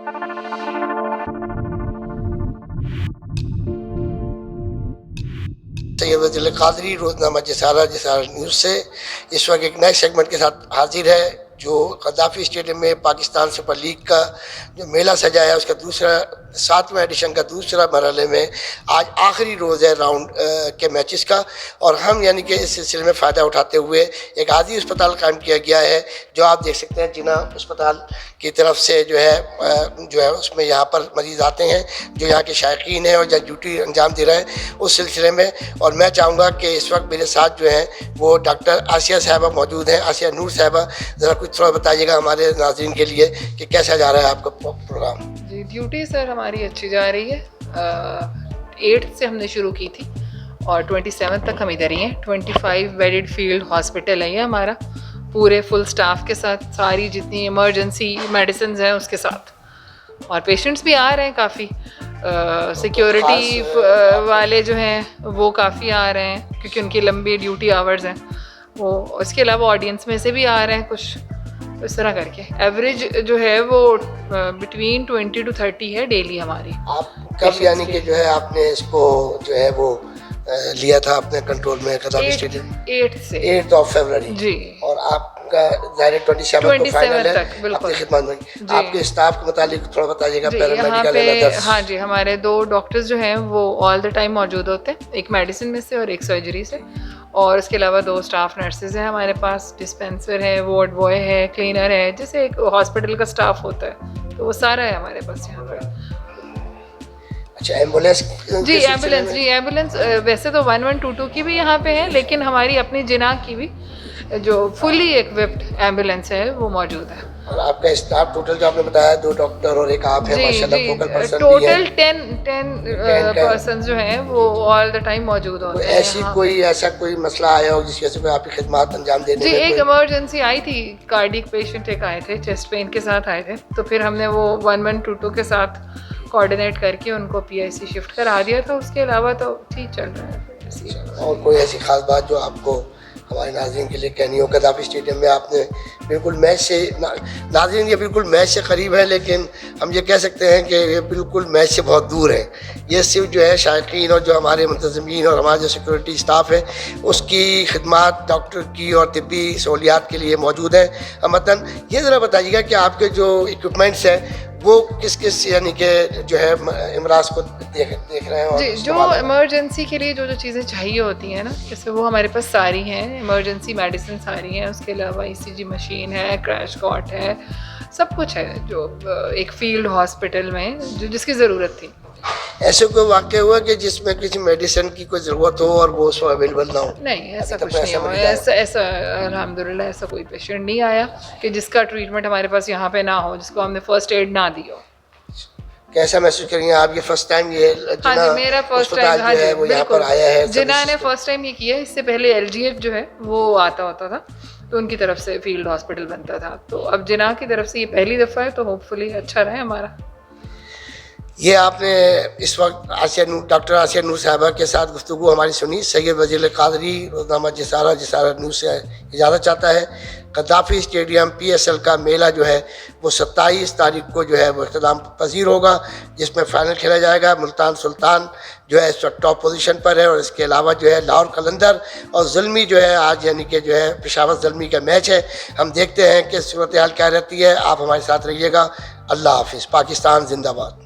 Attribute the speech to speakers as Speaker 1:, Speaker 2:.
Speaker 1: सैयद वजील कादरी रोज़नामा जसारा news से इस वक्त एक नए सेगमेंट के साथ हाजिर है जो गद्दाफी स्टेडियम में पाकिस्तान सुपर लीग का जो मेला सजा है उसका दूसरा 7वां एडिशन का दूसरा मरहले में आज आखिरी रोज़ है राउंड के मैचेस का, और हम यानी कि इस सिलसिले में फ़ायदा उठाते हुए एक आज़ी अस्पताल कायम किया गया है जो आप देख सकते हैं जिना अस्पताल की तरफ से जो है उसमें यहाँ पर मरीज़ आते हैं जो यहाँ के शायकीन हैं और जो ड्यूटी अंजाम दे रहे हैं उस सिलसिले में। और मैं चाहूँगा कि इस वक्त मेरे साथ जो हैं वो डॉक्टर आसिया साहिबा मौजूद हैं, आसिया नूर साहिबा, ज़रा कुछ थोड़ा बताइएगा हमारे नाज़रीन के लिए कि कैसा जा रहा है आपका प्रोग्राम।
Speaker 2: जी ड्यूटी सर हमारी अच्छी जा रही है। 8 से हमने शुरू की थी और 27 तक हम इधर ही हैं। 25 बेडेड फील्ड हॉस्पिटल है ये हमारा, पूरे फुल स्टाफ के साथ, सारी जितनी इमरजेंसी मेडिसिन हैं उसके साथ, और पेशेंट्स भी आ रहे हैं काफ़ी। सिक्योरिटी वाले जो हैं वो काफ़ी आ रहे हैं क्योंकि उनकी लंबी ड्यूटी आवर्स हैं वो। इसके अलावा ऑडियंस में से भी आ रहे हैं कुछ, इस तरह करके एवरेज जो है वो बिटवीन 20 to 30 है डेली हमारी।
Speaker 1: आप कब यानी कि जो है आपने इसको जो है वो लिया था अपने कंट्रोल में गद्दाफी स्टेडियम? 8 फरवरी
Speaker 2: जी,
Speaker 1: और आपका डायरेक्ट 27 को फाइनल है अपनी खिदमत में। आपके स्टाफ के मुतालिक थोड़ा बताइएगा। पैरामेडिकल
Speaker 2: हाँ जी, हमारे 2 डॉक्टर्स जो हैं वो ऑल द टाइम मौजूद होते हैं, एक मेडिसिन में से और एक सर्जरी से, और इसके अलावा 2 स्टाफ नर्सेज हैं हमारे पास, डिस्पेंसर है, वार्ड बॉय है, क्लीनर है, जैसे एक हॉस्पिटल का स्टाफ होता है तो वो सारा है हमारे पास यहाँ पर।
Speaker 1: अच्छा, एम्बुलेंस?
Speaker 2: जी एम्बुलेंस वैसे तो 1122 की भी यहाँ पे है, लेकिन हमारी अपनी जिना की भी जो फुली इक्विप्ड एम्बुलेंस है वो मौजूद है।
Speaker 1: और आपका स्टाफ टोटल जो आपने बताया 2 डॉक्टर और एक आप है माशाल्लाह, फोकल पर्सन भी
Speaker 2: टोटल 10 पर्सन जो हैं वो ऑल द टाइम मौजूद होते हैं।
Speaker 1: ऐसा कोई मसला आया हो जिसकी वजह से आपकी खिदमत अंजाम देने
Speaker 2: जी
Speaker 1: में?
Speaker 2: एक इमरजेंसी आई थी, कार्डियक पेशेंट एक आए थे, चेस्ट पेन के साथ आए थे, तो फिर हमने वो 1122 के साथ कोऑर्डिनेट करके उनको PIC शिफ्ट करा दिया था। उसके अलावा तो ठीक चल रहा है।
Speaker 1: और कोई ऐसी खास बात जो आपको हमारे नाज़रीन के लिए कहनी हो? गद्दाफी स्टेडियम में आपने बिल्कुल मैच से, नाज़रीन ये बिल्कुल मैच से करीब है, लेकिन हम ये कह सकते हैं कि ये बिल्कुल मैच से बहुत दूर है। ये सिर्फ जो है शायकीन और जो हमारे मुंतज़मीन और हमारा जो सिक्योरिटी स्टाफ है उसकी खिदमत डॉक्टर की और तिब्बी सहूलियात के लिए मौजूद है। हमतन ये ज़रा बताइएगा कि आपके जो इक्विपमेंट्स हैं वो किस किस यानी कि जो है इमराज को देख रहे हैं?
Speaker 2: जी, जो इमरजेंसी के लिए जो चीज़ें चाहिए होती हैं ना, जैसे वो हमारे पास सारी हैं, इमरजेंसी मेडिसिन सारी हैं, उसके अलावा ECG मशीन है, क्रैश कॉट है, सब कुछ है जो एक फील्ड हॉस्पिटल में जो जिसकी ज़रूरत थी।
Speaker 1: ऐसे कोई वाक़या हुआ कि जिसमें किसी मेडिसिन की कोई ज़रूरत हो और वो उसमें अवेलेबल ना हो?
Speaker 2: नहीं, ऐसा कुछ नहीं हुआ। ऐसा अल्हम्दुलिल्लाह ऐसा कोई पेशेंट नहीं आया कि जिसका ट्रीटमेंट हमारे पास यहाँ पे ना हो, जिसको हमने फर्स्ट एड ना दी हो।
Speaker 1: कैसा महसूस करेंगे आप? ये फर्स्ट टाइम ये
Speaker 2: हाँ जी, मेरा फर्स्ट टाइम, हाँ जी बिल्कुल,
Speaker 1: आया है
Speaker 2: जिन्होंने ने फर्स्ट टाइम ये किया है। इससे पहले LGH जो है वो आता होता था तो उनकी तरफ से फील्ड हॉस्पिटल बनता था, तो अब जिना की तरफ से ये पहली दफ़ा है, तो होपफुली अच्छा रहे हमारा।
Speaker 1: ये आपने इस वक्त डॉक्टर आसिया नूर साहिबा के साथ गुफ्तगू हमारी सुनी। सैयद वजील कादरी रोज़नामा जसारा न्यूज़ से इजाज़त चाहता है। गद्दाफी स्टेडियम PSL का मेला जो है वो 27 तारीख को जो है वो इख्तिताम पजीर होगा, जिसमें फ़ाइनल खेला जाएगा। मुल्तान सुल्तान जो है इस वक्त टॉप पोजीशन पर है, और इसके अलावा जो है लाहौर कलंदर और ज़ुल्मी जो है आज यानी कि जो है पेशावर ज़ुल्मी का मैच है। हम देखते हैं कि सूरत हाल क्या रहती है। आप हमारे साथ रहिएगा। अल्लाह हाफिज़। पाकिस्तान जिंदाबाद।